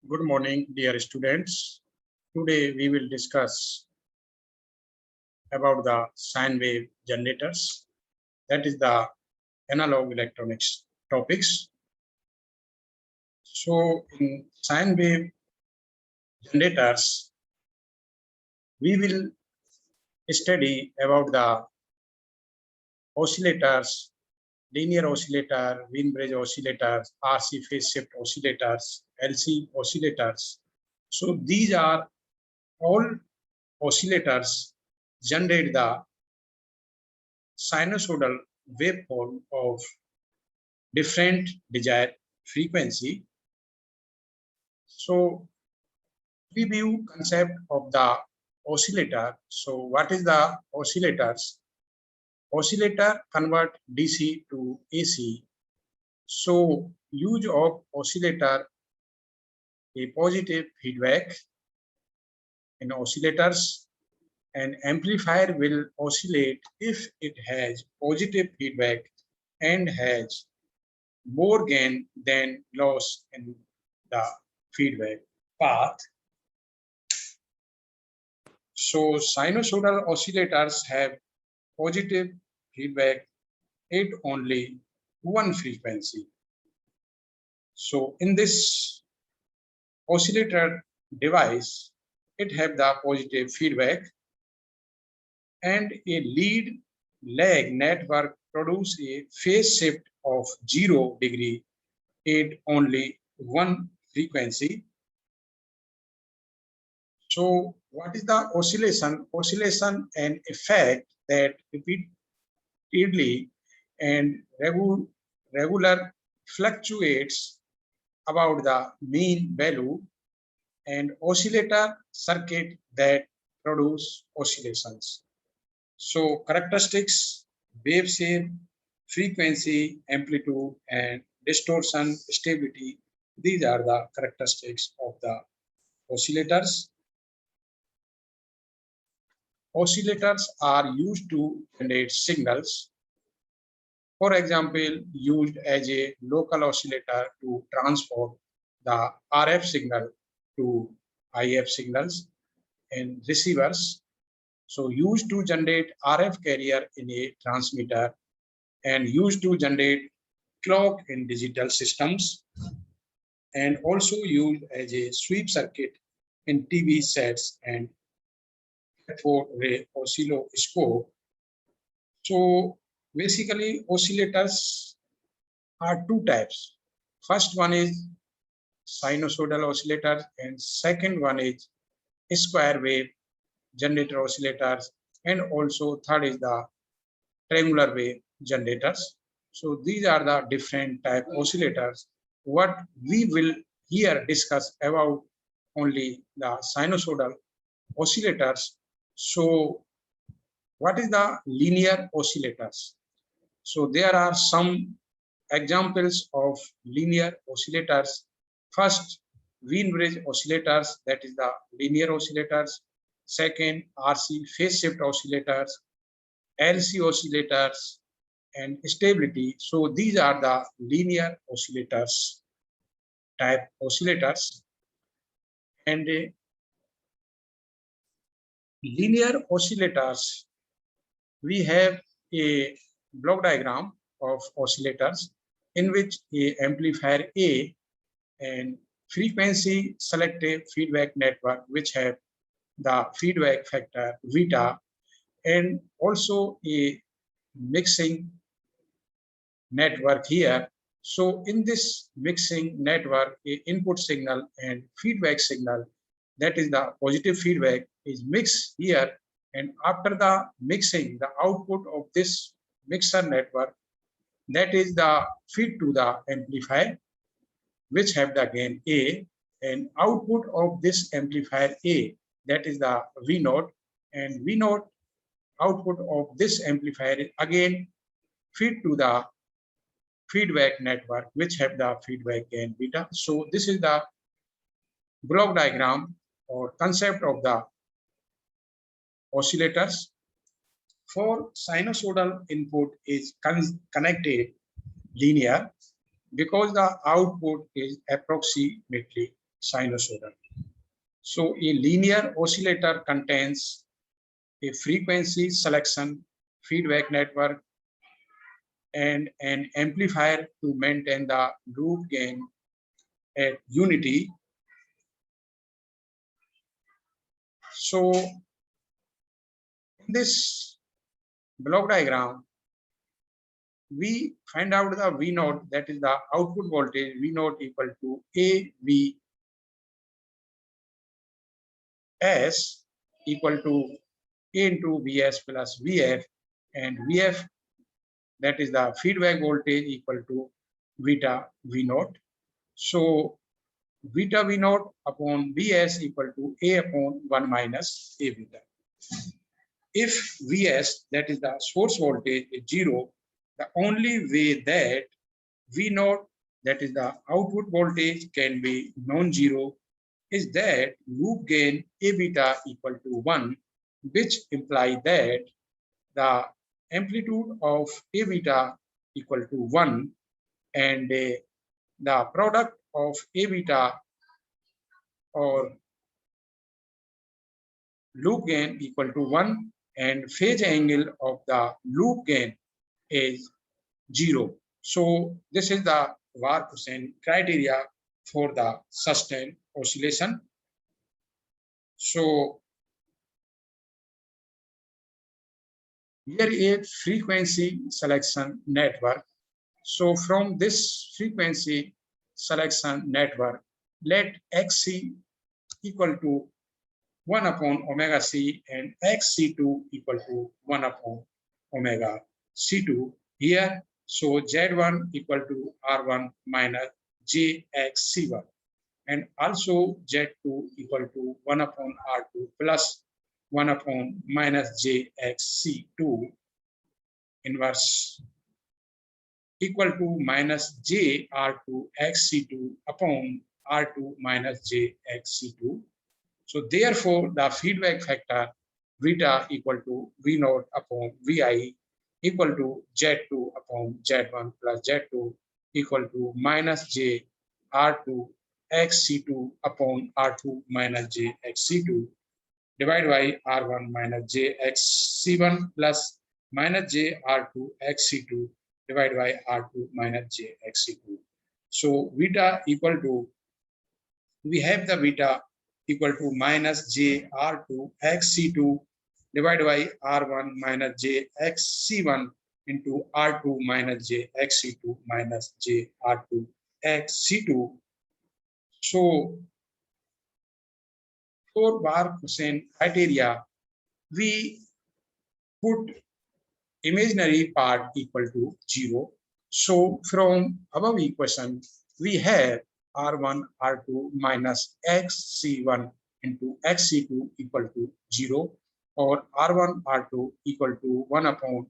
Good morning, dear students. Today we will discuss about the sine wave generators. That is the analog electronics topics. So in sine wave generators, we will study about the oscillators, linear oscillator, Wien bridge oscillators, RC phase shift oscillators, LC oscillators. So these are all oscillators generate the sinusoidal waveform of different desired frequency. So preview concept of the oscillator. So what is the oscillators? Oscillator convert DC to AC. So use of oscillator a positive feedback in oscillators. An amplifier will oscillate if it has positive feedback and has more gain than loss in the feedback path. So sinusoidal oscillators have positive feedback at only one frequency. So in this oscillator device, it have the positive feedback and a lead lag network produce a phase shift of 0 degree at only one frequency. So what is the oscillation? Oscillation an effect that repeatedly and regular fluctuates about the mean value and oscillator circuit that produce oscillations. So characteristics, wave shape, frequency, amplitude, and distortion, stability. These are the characteristics of the oscillators. Oscillators are used to generate signals. For example, used as a local oscillator to transform the RF signal to IF signals in receivers. So used to generate RF carrier in a transmitter and used to generate clock in digital systems and also used as a sweep circuit in TV sets and cathode ray oscilloscope. So basically oscillators are two types. First one is sinusoidal oscillator and second one is square wave generator oscillators and also third is the triangular wave generators. So these are the different type oscillators. What we will here discuss about only the sinusoidal oscillators. So what is the linear oscillators? So there are some examples of linear oscillators. First, Wien bridge oscillators, that is the linear oscillators. Second, RC phase shift oscillators, LC oscillators, and stability. So these are the linear oscillators type oscillators. And linear oscillators, we have a block diagram of oscillators in which a amplifier A and frequency selective feedback network which have the feedback factor beta and also a mixing network here. So in this mixing network, a input signal and feedback signal, that is the positive feedback, is mixed here, and after the mixing, the output of this mixer network, that is the feed to the amplifier which have the gain A, and output of this amplifier A, that is the V naught, and V naught output of this amplifier again feed to the feedback network which have the feedback gain beta. So this is the block diagram or concept of the oscillators. For sinusoidal input is connected linear because the output is approximately sinusoidal. So a linear oscillator contains a frequency selection feedback network and an amplifier to maintain the loop gain at unity. So in this block diagram, we find out the V naught, that is the output voltage V naught equal to AVS equal to A into Vs plus Vf, and Vf, that is the feedback voltage, equal to beta V naught. So beta V naught upon Vs equal to A upon 1 minus A beta. If Vs, that is the source voltage, is 0, the only way that V naught, that is the output voltage, can be non-zero is that loop gain A beta equal to 1, which implies that the amplitude of A beta equal to 1 and the product of A beta or loop gain equal to 1 and phase angle of the loop gain is 0. So this is the Warp-Hussein criteria for the sustained oscillation. So here is frequency selection network. So from this frequency selection network, let Xc equal to 1 upon omega c and Xc2 equal to 1 upon omega c2 here. So Z1 equal to R1 minus JXC1, and also Z2 equal to 1 upon R2 plus 1 upon minus JXC2 inverse equal to minus J R2 XC2 upon R2 minus JXC2. So therefore, the feedback factor beta equal to V naught upon Vi equal to Z2 upon Z1 plus Z2 equal to minus J R2 XC2 upon R2 minus J XC2 divided by R1 minus J XC1 plus minus J R2 XC2 divided by R2 minus J XC2. So beta equal to, we have the beta equal to minus J R2 XC2 divided by R1 minus J XC1 into R2 minus J XC2 minus J R2 XC2. So for Warp-Hussein criteria, we put imaginary part equal to 0. So from above equation, we have R1, R2 minus XC1 into XC2 equal to 0, or R1, R2 equal to 1 upon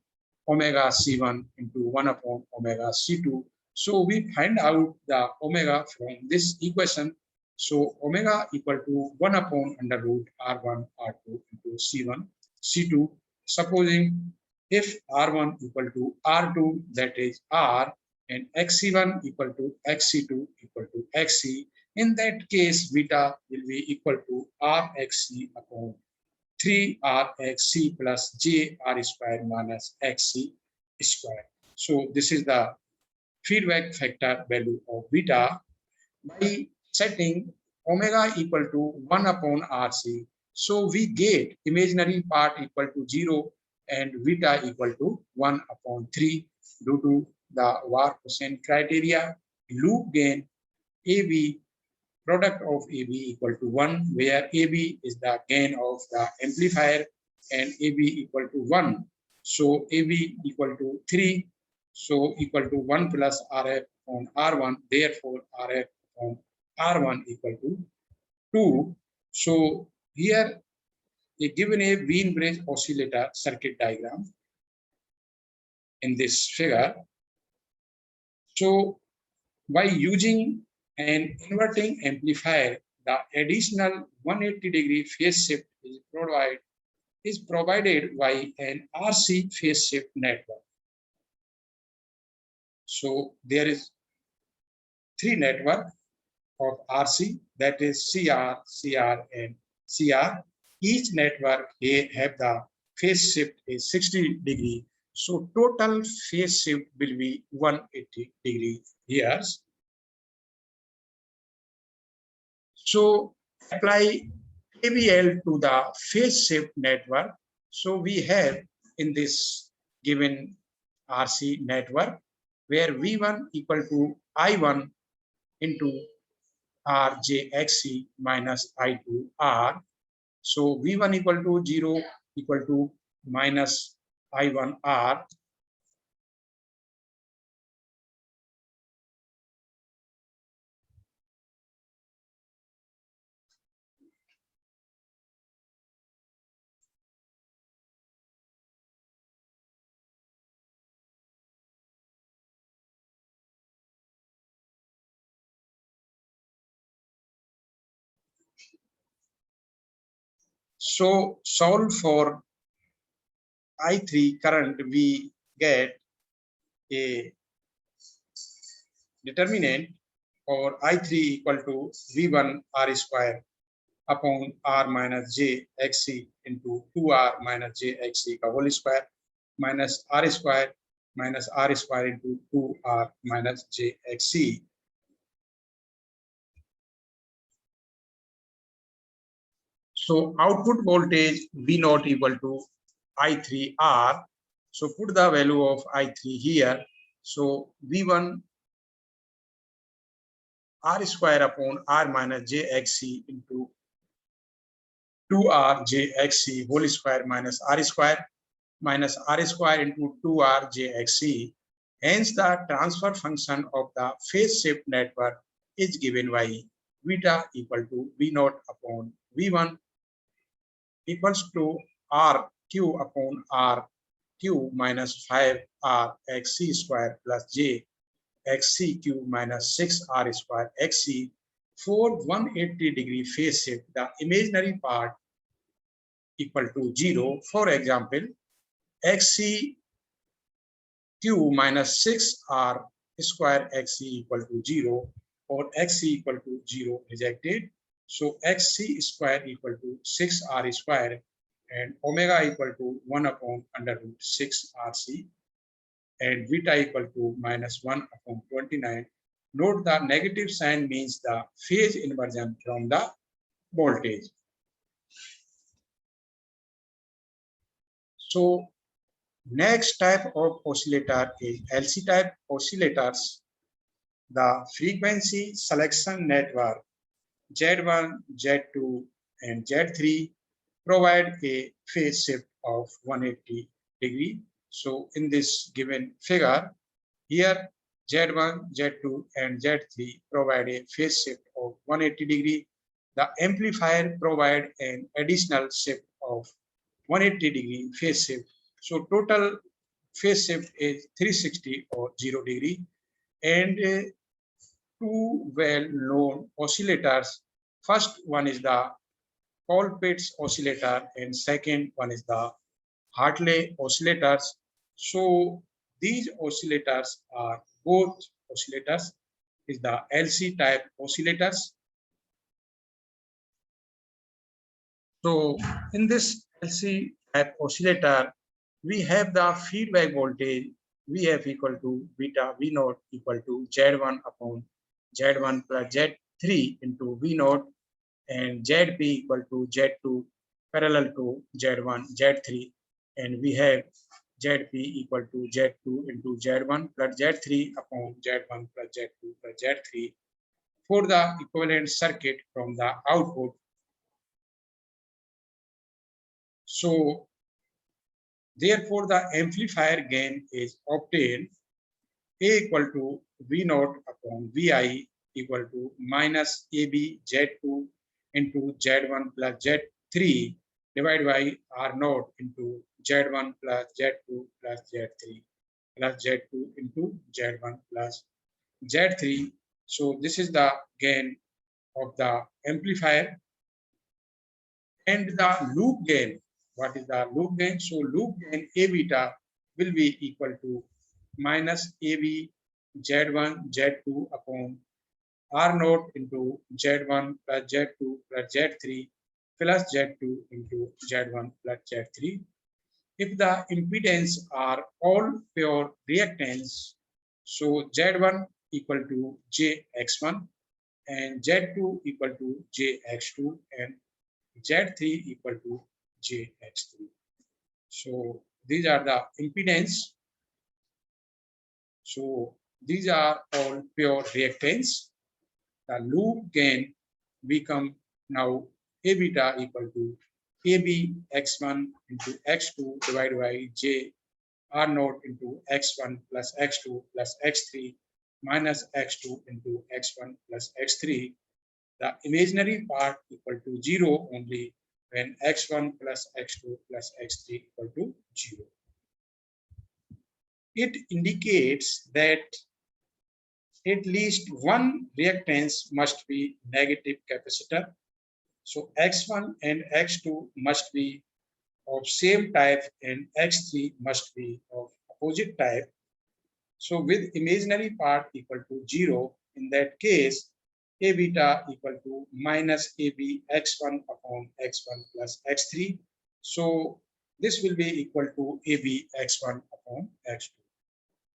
omega C1 into 1 upon omega C2. So we find out the omega from this equation. So omega equal to 1 upon under root R1, R2 into C1, C2. Supposing if R1 equal to R2, that is R, and XC1 equal to XC2 equal to XC, in that case, beta will be equal to RXC upon 3RXC plus JR square minus XC square. So this is the feedback factor value of beta. By setting omega equal to 1 upon RC, so we get imaginary part equal to 0 and beta equal to 1 upon 3 due to the Warp-Hussein criteria. Loop gain AB, product of AB equal to 1, where AB is the gain of the amplifier and AB equal to 1. So AB equal to 3, so equal to 1 plus RF on R1, therefore RF on R1 equal to 2. So here given a Wien-Brace oscillator circuit diagram in this figure. So by using an inverting amplifier, the additional 180-degree phase shift is provided by an RC phase shift network. So there is 3 networks. of RC, that is CR, CR, and CR. Each network have the phase shift is 60 degree. So total phase shift will be 180 degree here. So apply KVL to the phase shift network. So we have in this given RC network where V1 equal to I1 into RJXC minus I2 R. So V1 equal to 0 equal to minus I1 R. So solve for I3 current, we get a determinant for I3 equal to V1 R square upon R minus J XC into 2R minus J XC का whole square minus R square into 2R minus J XC. So output voltage V naught equal to I3R. So put the value of I3 here. So V1 R square upon R minus J XC into 2R J XC whole square minus R square into 2R J XC. Hence, the transfer function of the phase shift network is given by beta equal to V naught upon V1 equals to R Q upon R Q minus 5R XC square plus J XC cube minus 6R square XC for 180 degree phase shift. The imaginary part equal to 0. For example, XC Q minus 6R square XC equal to 0 or XC equal to 0 rejected. So XC square equal to 6R square and omega equal to 1 upon under root 6 RC and beta equal to minus 1 upon 29. Note the negative sign means the phase inversion from the voltage. So next type of oscillator is LC type oscillators. The frequency selection network Z1, Z2, and Z3 provide a phase shift of 180 degree. So in this given figure, here Z1, Z2, and Z3 provide a phase shift of 180 degree. The amplifier provide an additional shift of 180 degree phase shift. So total phase shift is 360 or 0 degree. And two well-known oscillators. First one is the Colpitts oscillator and second one is the Hartley oscillators. So these oscillators are both oscillators is the LC type oscillators. So in this LC type oscillator, we have the feedback voltage Vf equal to beta V naught equal to Z1 upon Z1 plus Z3 into V naught and Zp equal to Z2 parallel to Z1 Z3 and we have Zp equal to Z2 into Z1 plus Z3 upon Z1 plus Z2 plus Z3 for the equivalent circuit from the output. So therefore the amplifier gain is obtained A equal to V naught upon Vi equal to minus AB Z2 into Z1 plus Z3 divided by R naught into Z1 plus Z2 plus Z3 plus Z2 into Z1 plus Z3. So this is the gain of the amplifier and the loop gain. What is the loop gain? So loop gain A beta will be equal to minus AB Z1 Z2 upon R naught into Z1 plus Z2 plus Z3 plus Z2 into Z1 plus Z3. If the impedance are all pure reactance, so Z1 equal to JX1 and Z2 equal to JX2 and Z3 equal to JX3. So these are the impedance. So these are all pure reactance. The loop gain become now A beta equal to AB x1 into x2 divided by J R naught into x1 plus x2 plus x3 minus x2 into x1 plus x3. The imaginary part equal to 0 only when x1 plus x2 plus x3 equal to 0. It indicates that at least one reactance must be negative capacitor. So x1 and x2 must be of same type and x3 must be of opposite type. So with imaginary part equal to 0, in that case, A beta equal to minus AB x1 upon x1 plus x3. So this will be equal to AB x1 upon x2.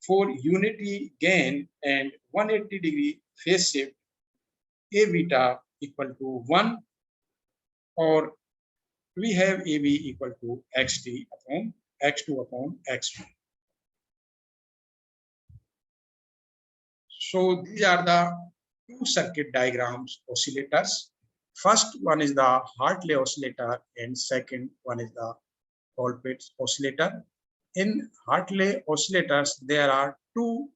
For unity gain and 180-degree phase shift, A beta equal to 1, or we have AB equal to xt upon x2 upon x1. So these are the two circuit diagrams oscillators. First one is the Hartley oscillator and second one is the Colpitts oscillator. In Hartley oscillators, there are two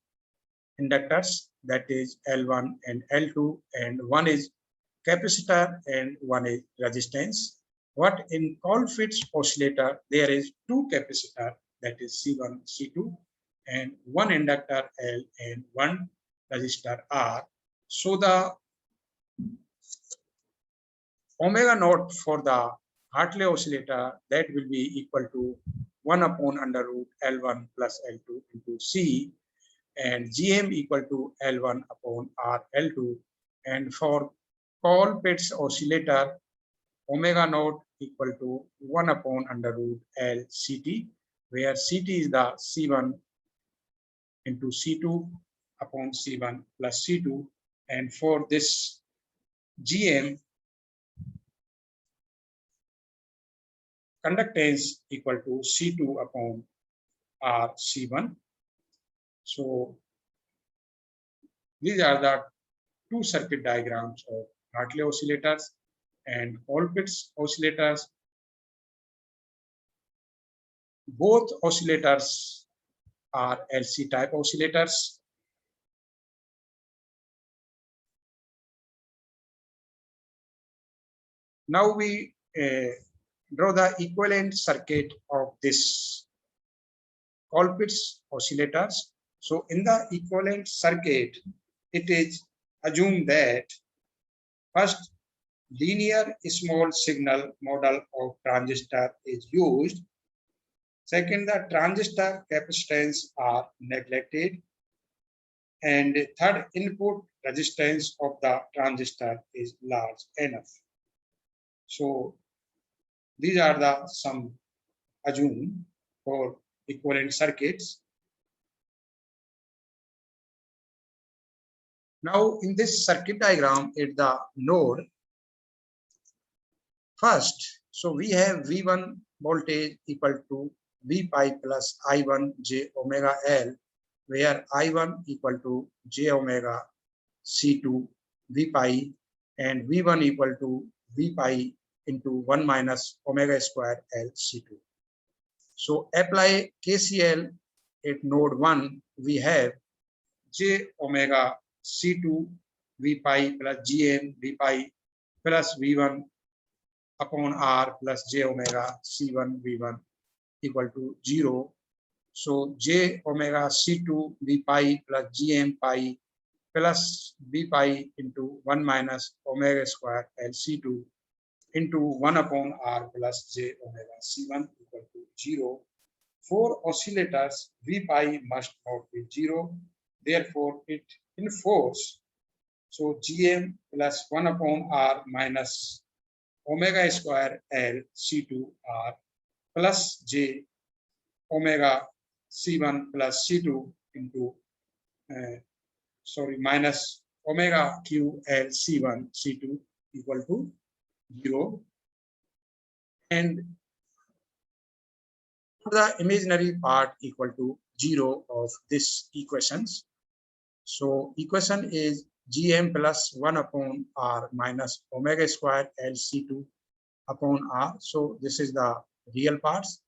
inductors, that is L1 and L2, and one is capacitor and one is resistance. What in Colpitts oscillator, there is two capacitor, that is C1, C2, and one inductor L and one resistor R. So the omega naught for the Hartley oscillator, that will be equal to 1 upon under root L1 plus L2 into C, and Gm equal to L1 upon R L2. And for Colpitts oscillator, omega naught equal to 1 upon under root L Ct, where Ct is the C1 into C2 upon C1 plus C2. And for this Gm, conductance equal to C2 upon R C1. So these are the two circuit diagrams of Hartley oscillators and Colpitts oscillators. Both oscillators are LC type oscillators. Now we draw the equivalent circuit of this Colpitts oscillators. So in the equivalent circuit, it is assumed that first linear small signal model of transistor is used. Second, the transistor capacitance are neglected. And third, input resistance of the transistor is large enough. So these are the some assumed for equivalent circuits. Now in this circuit diagram, at the node, first, so we have V1 voltage equal to V pi plus I1 j omega L, where I1 equal to j omega C2 V pi and V1 equal to V pi into 1 minus omega square L C2. So apply KCL at node 1, we have j omega C2 V pi plus Gm V pi plus V1 upon R plus j omega C1 V1 equal to 0. So j omega C2 V pi plus Gm pi plus B pi into 1 minus omega square LC2 into 1 upon R plus j omega C1 equal to 0. For oscillators, V pi must not be 0. Therefore, it enforces So Gm plus 1 upon R minus omega square L C2 R plus J omega C1 plus C2 into minus omega Q L C1 C2 equal to 0. And the imaginary part equal to 0 of this equations. So equation is Gm plus 1 upon R minus omega square LC2 upon R. So this is the real parts,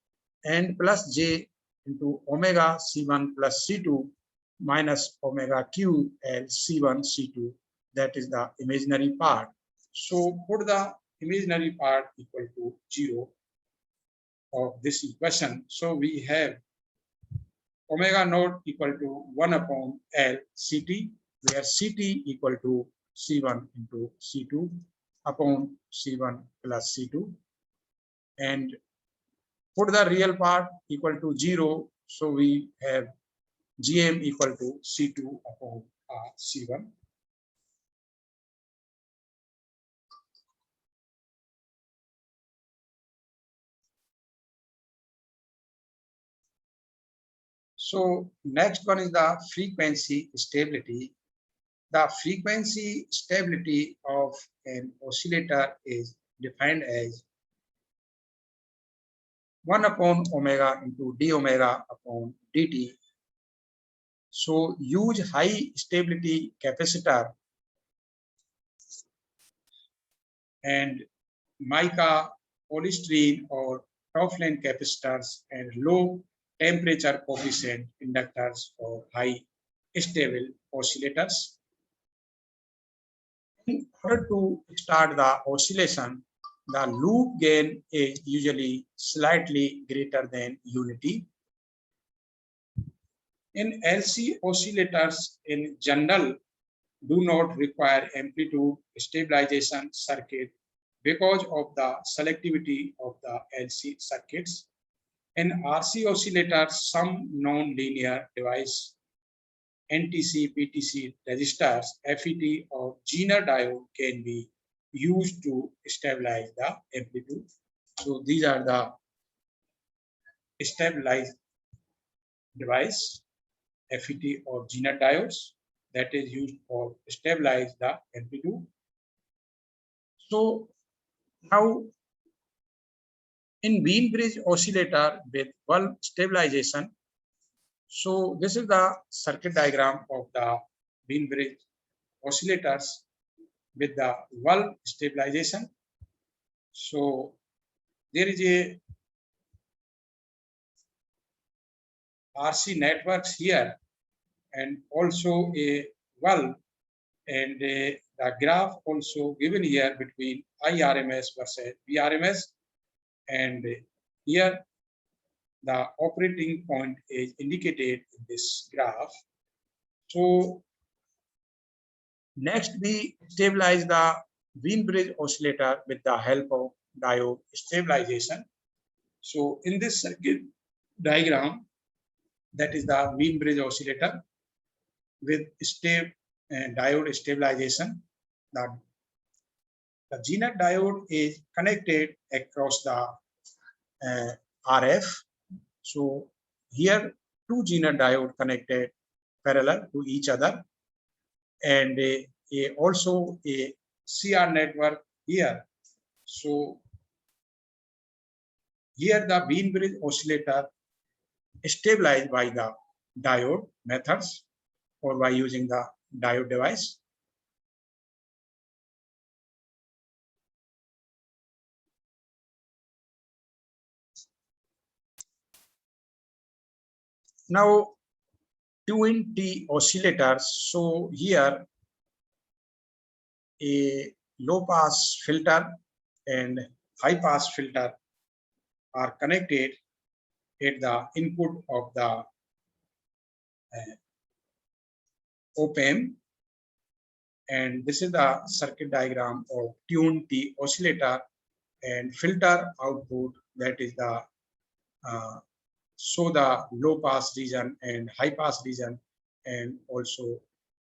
and plus J into omega C1 plus C2 minus omega Q L C1 C2. That is the imaginary part. So put the imaginary part equal to 0 of this equation. So we have omega naught equal to 1 upon L Ct, where Ct equal to C1 into C2 upon C1 plus C2, and put the real part equal to 0. So we have Gm equal to C2 upon C1. So next one is the frequency stability. The frequency stability of an oscillator is defined as 1 upon omega into d omega upon dt. So use high stability capacitor and mica, polystyrene or topline capacitors and low temperature coefficient inductors for high stable oscillators. In order to start the oscillation, the loop gain is usually slightly greater than unity. In LC oscillators in general do not require amplitude stabilization circuit because of the selectivity of the LC circuits. In RC oscillators, some non-linear device, NTC, PTC resistors, FET or Zener diode can be used to stabilize the amplitude. So these are the stabilized device, FET or Zener diodes, that is used for stabilize the amplitude. So now in Wien bridge oscillator with bulb stabilization, so this is the circuit diagram of the Wien bridge oscillators with the bulb stabilization. So there is a RC networks here and also a bulb, and the graph also given here between IRMS versus VRMS, and here the operating point is indicated in this graph. So next we stabilize the Wien bridge oscillator with the help of diode stabilization. So in this circuit diagram, that is the Wien bridge oscillator with diode stabilization. The Zener diode is connected across the RF. So here two Zener diode connected parallel to each other, and also a CR network here. So here the Wien bridge oscillator stabilized by the diode methods or by using the diode device. Now, twin T oscillators. So here a low pass filter and high pass filter are connected at the input of the op-amp, and this is the circuit diagram of tuned T oscillator and filter output, that is the show the low pass region and high pass region and also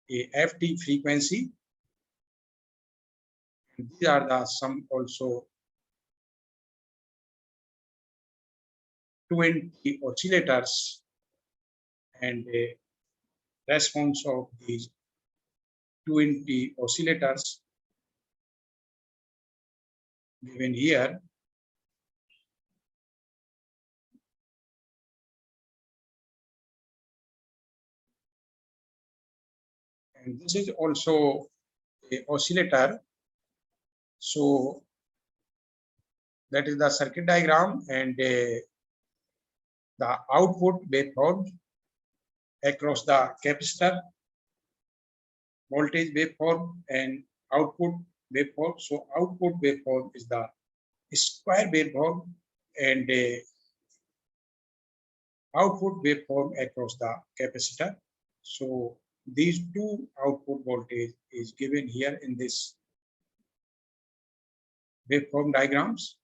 a FT frequency. These are the some also 20 oscillators, and the response of these 20 oscillators given here. And this is also a oscillator. So that is the circuit diagram, and the output waveform across the capacitor, voltage waveform and output waveform. So output waveform is the square waveform, and the output waveform across the capacitor. So these two output voltage is given here in this waveform diagrams.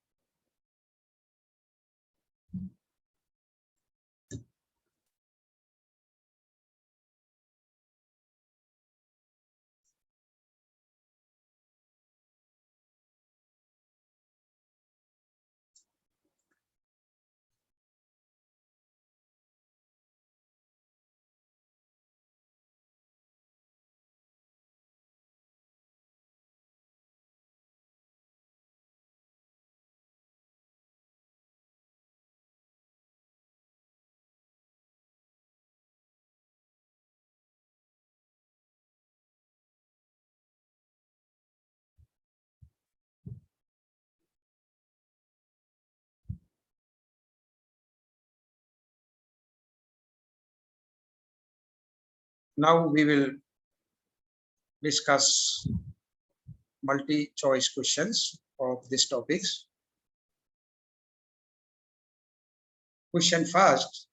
Now we will discuss multi-choice questions of these topics. Question first: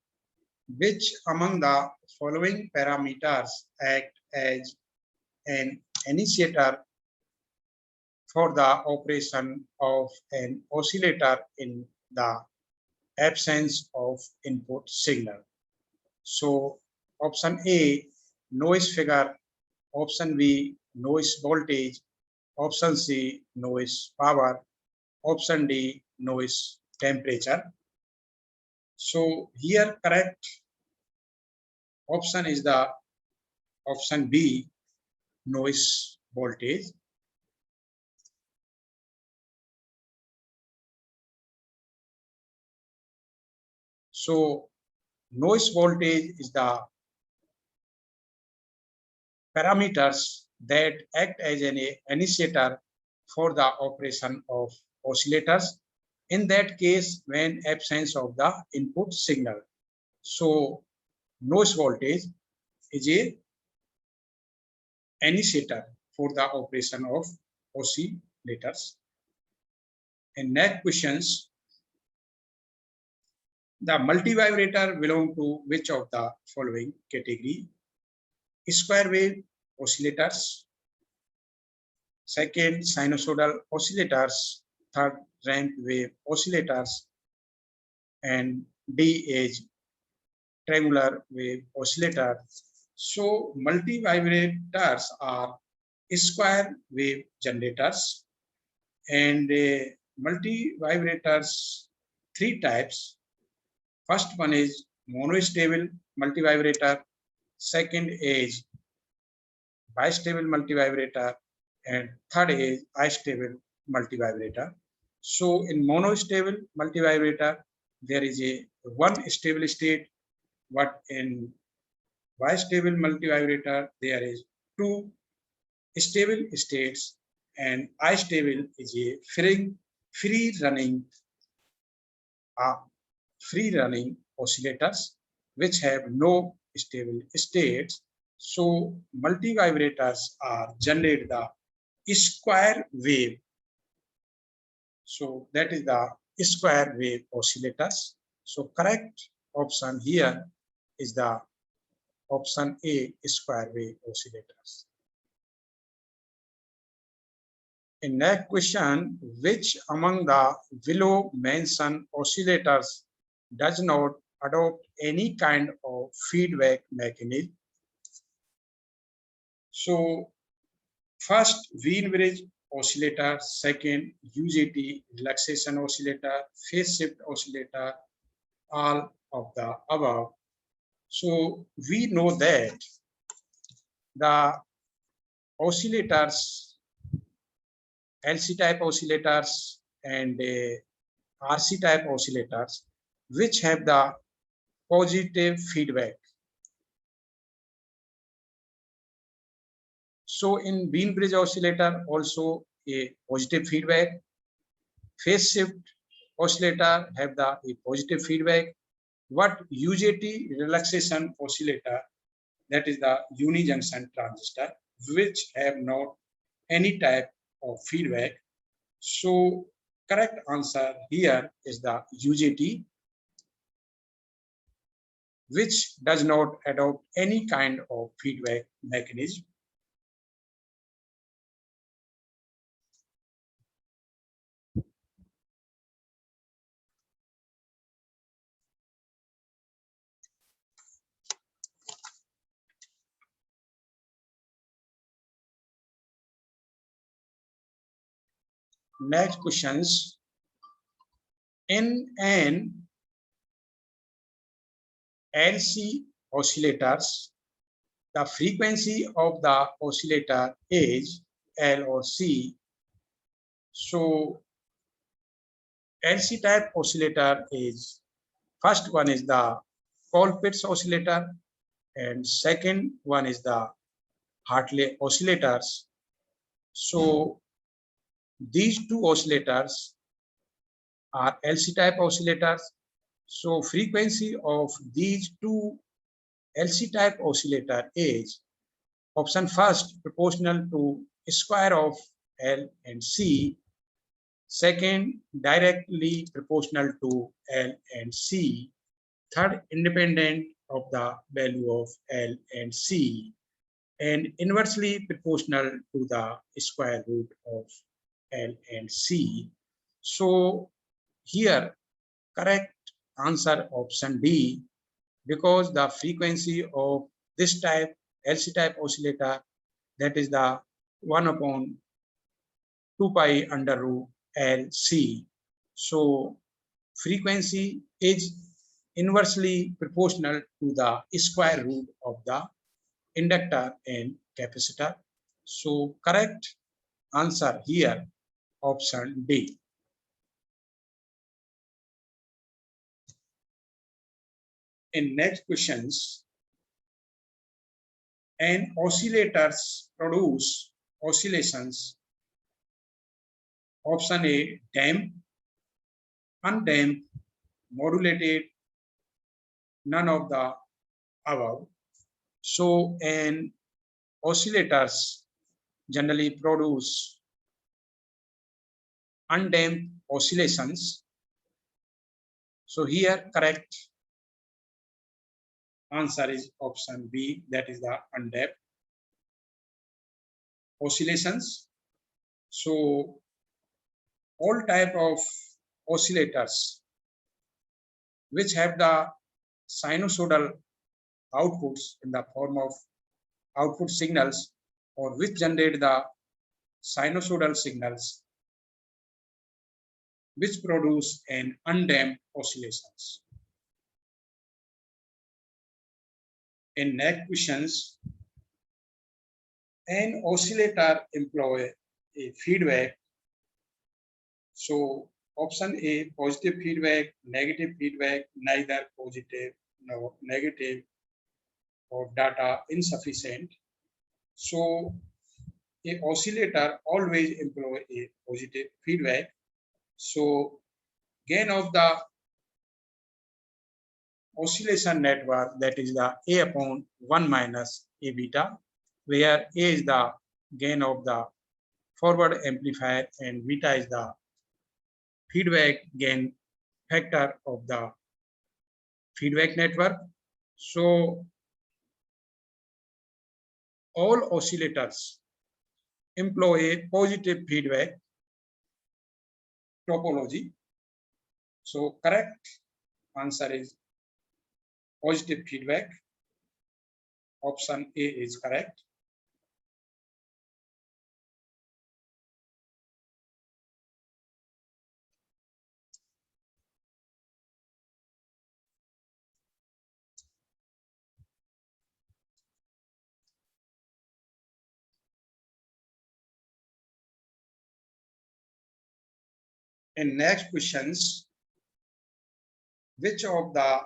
which among the following parameters act as an initiator for the operation of an oscillator in the absence of input signal? So option A, noise figure; option B, noise voltage; option C, noise power; option D, noise temperature. So here correct option is the option B, noise voltage. So noise voltage is the parameters that act as an initiator for the operation of oscillators, in that case when absence of the input signal. So noise voltage is a initiator for the operation of oscillators. And next questions: the multivibrator belong to which of the following category? Square wave oscillators, second sinusoidal oscillators, third ramp wave oscillators, and D is triangular wave oscillator. So multivibrators are square wave generators, and multivibrators three types. First one is monostable multivibrator, second is bistable multivibrator, and third is astable multivibrator. So in monostable multivibrator, there is a one stable state, but in bistable multivibrator, there is two stable states, and astable is a free running oscillators which have no stable states. So multivibrators are generate the square wave. So that is the square wave oscillators. So correct option here is the option A, square wave oscillators. In next question, which among the below mentioned oscillators does not adopt any kind of feedback mechanism? So first, Wien bridge oscillator, second UJT relaxation oscillator, phase shift oscillator, all of the above. So we know that the oscillators, LC type oscillators and RC type oscillators, which have the positive feedback. So in Wien bridge oscillator also a positive feedback. Phase shift oscillator have a positive feedback. What UJT relaxation oscillator, that is the unijunction transistor, which have not any type of feedback. So correct answer here is the UJT, which does not adopt any kind of feedback mechanism. Next questions. In an LC oscillators, the frequency of the oscillator is L or C. So LC type oscillator is, first one is the Colpitts oscillator and second one is the Hartley oscillators. So these two oscillators are LC type oscillators. So frequency of these two LC type oscillator is option first proportional to square of L and C, second directly proportional to L and C, third independent of the value of L and C, and inversely proportional to the square root of L and C. So here correct answer option D, because the frequency of this type LC type oscillator, that is the 1 upon 2 pi under root LC. So frequency is inversely proportional to the square root of the inductor and capacitor. So correct answer here option D. In next questions, and oscillators produce oscillations. Option A, damped, undamped, modulated, none of the above. So an oscillators generally produce undamped oscillations. So here correct answer is option B, that is the undamped oscillations. So all type of oscillators which have the sinusoidal outputs in the form of output signals or which generate the sinusoidal signals which produce an undamped oscillations. In next questions, an oscillator employ a feedback. So option A, positive feedback, negative feedback, neither positive nor negative, or data insufficient. So a oscillator always employ a positive feedback. So gain of the oscillation network, that is the A upon 1 minus A beta, where A is the gain of the forward amplifier and beta is the feedback gain factor of the feedback network. So all oscillators employ a positive feedback topology. So correct answer is positive feedback. Option A is correct. In next questions, which of the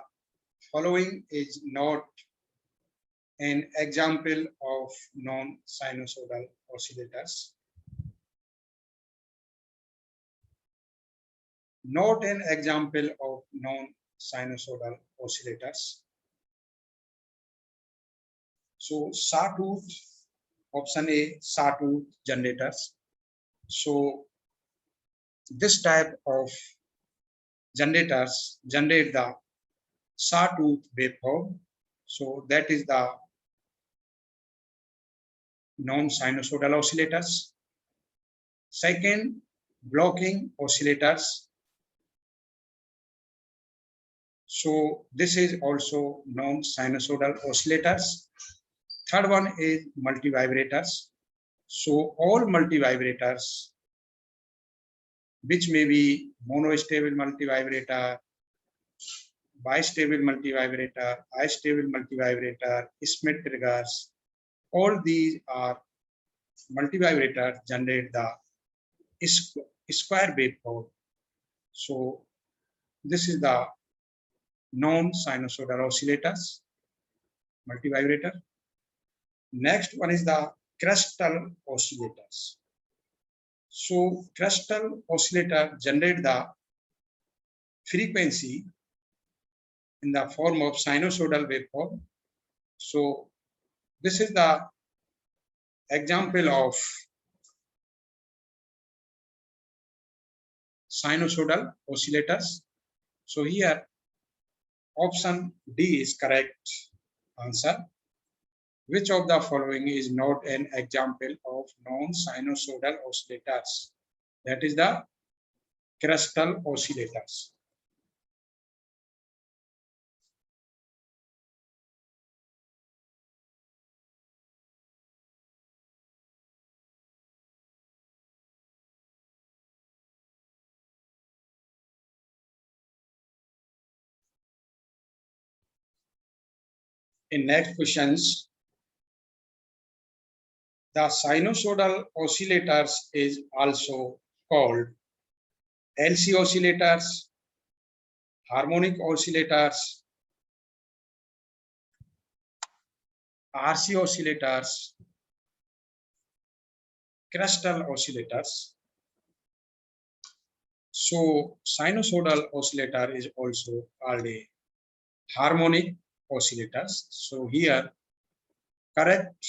following is not an example of non-sinusoidal oscillators? Not an example of non-sinusoidal oscillators. So sawtooth, option A, sawtooth generators. So this type of generators generate the sawtooth waveform. So that is the non-sinusoidal oscillators. Second, blocking oscillators. So this is also non-sinusoidal oscillators. Third one is multivibrators. So all multivibrators, which may be monostable multivibrator, bistable multivibrator, istable multivibrator, Schmitt triggers, all these are multivibrators generate the square waveform. So this is the non-sinusoidal oscillators, multivibrator. Next one is the crystal oscillators. So crystal oscillator generate the frequency in the form of sinusoidal waveform. So this is the example of sinusoidal oscillators. So here option D is correct answer. Which of the following is not an example of non-sinusoidal oscillators? That is the crystal oscillators. In next questions, the sinusoidal oscillators is also called LC oscillators, harmonic oscillators, RC oscillators, crystal oscillators. So sinusoidal oscillator is also called a harmonic oscillators. So here correct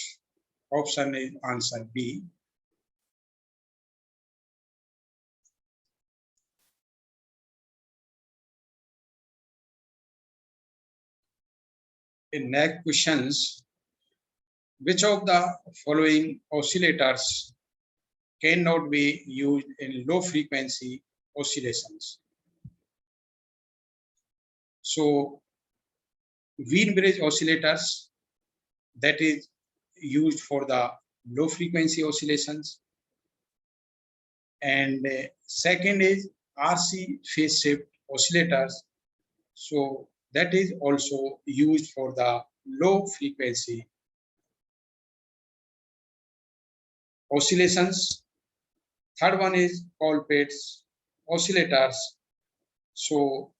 option is answer B. In next questions, which of the following oscillators cannot be used in low frequency oscillations? So Wien bridge oscillators, that is used for the low frequency oscillations. And second is RC phase shift oscillators. So that is also used for the low frequency oscillations. Third one is Colpitts oscillators. So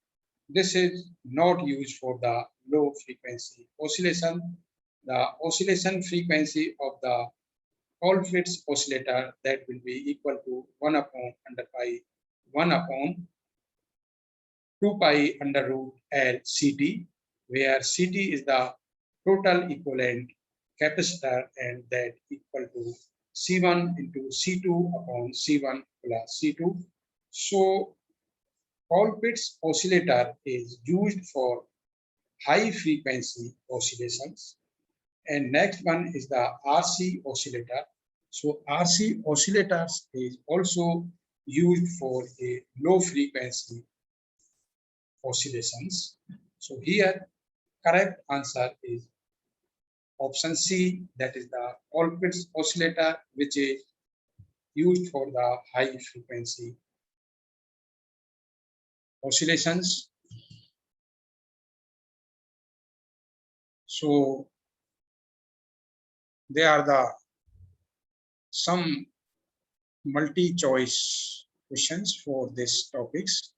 this is not used for the low frequency oscillation. The oscillation frequency of the Colpitts oscillator that will be equal to 1 upon under pi 1 upon 2 pi under root L Ct, where Ct is the total equivalent capacitor and that equal to C1 into C2 upon C1 plus C2. So Colpitts oscillator is used for high frequency oscillations. And next one is the RC oscillator. So RC oscillators is also used for a low frequency oscillations. So here correct answer is option C, that is the Colpitts oscillator, which is used for the high frequency oscillations. So they are the some multi-choice questions for this topics.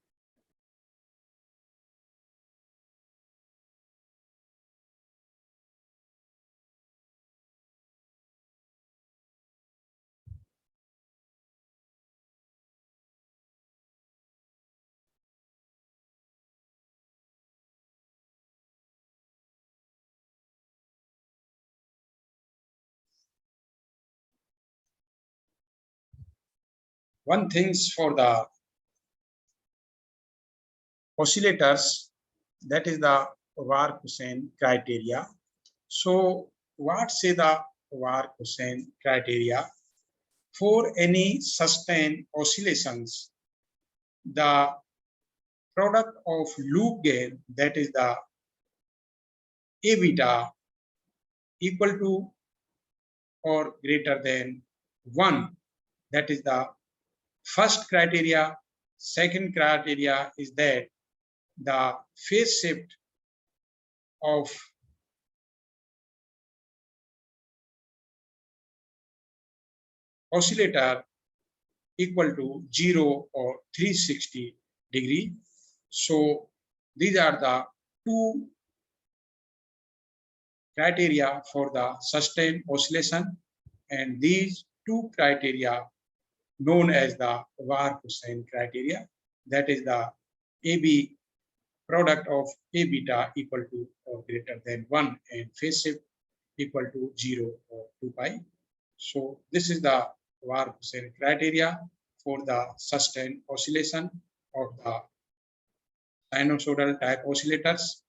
One things for the oscillators, that is the Wark-Hussain criteria. So what say the Wark-Hussain criteria? For any sustained oscillations, the product of loop gain, that is the A beta, equal to or greater than 1. That is the first criteria. Second criteria is that the phase shift of oscillator equal to 0 or 360 degree. So these are the two criteria for the sustained oscillation, and these two criteria known as the Wark-Hussain criteria, that is the AB product of A beta equal to or greater than 1 and phase shift equal to 0 or 2 pi. So this is the Wark-Hussain criteria for the sustained oscillation of the sinusoidal type oscillators.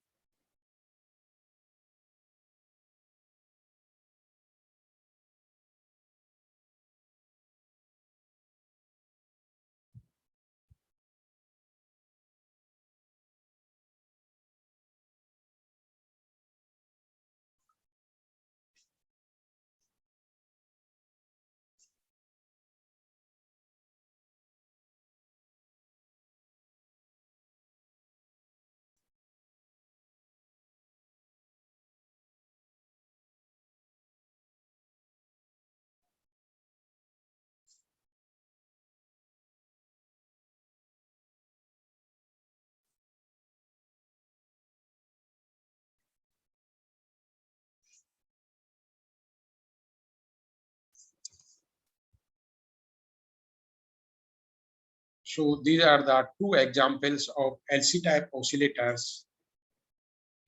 So these are the two examples of LC type oscillators,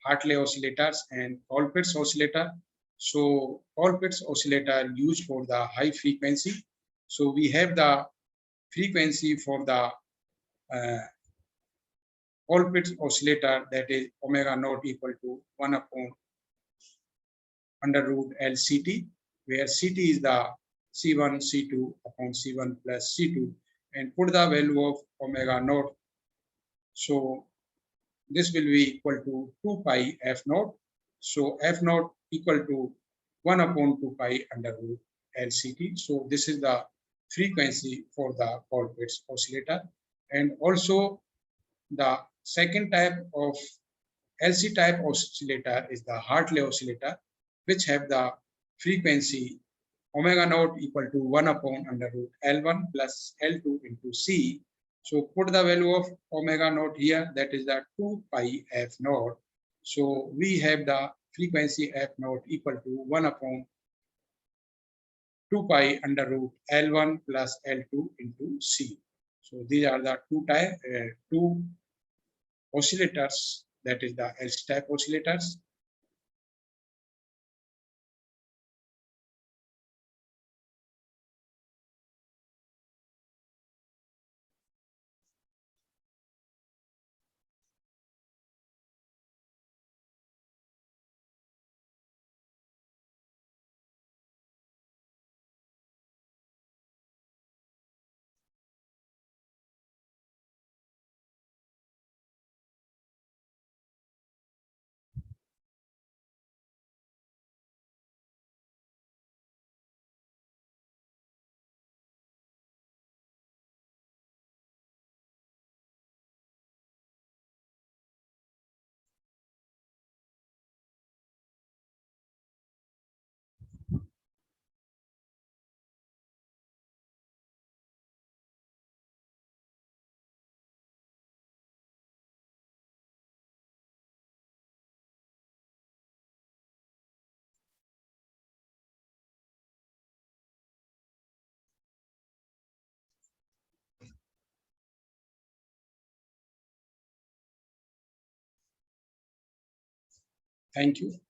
Hartley oscillators and Colpitts oscillator. So Colpitts oscillator used for the high frequency. So we have the frequency for the Colpitts oscillator, that is omega naught equal to 1 upon under root LCT, where CT is the C1 C2 upon C1 plus C2, and put the value of omega naught. So this will be equal to 2 pi f naught. So f naught equal to 1 upon 2 pi under root LCT. So this is the frequency for the Colpitts oscillator. And also the second type of LC type oscillator is the Hartley oscillator, which have the frequency omega naught equal to 1 upon under root L1 plus L2 into C. So put the value of omega naught here, that is the 2 pi f naught. So we have the frequency f naught equal to 1 upon 2 pi under root L1 plus L2 into C. So these are the two oscillators, that is the LC type oscillators. Thank you.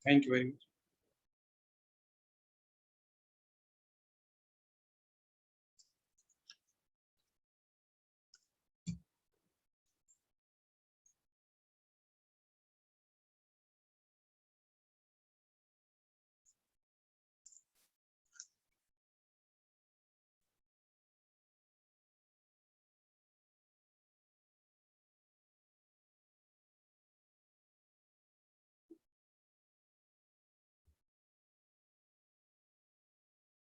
Thank you very much.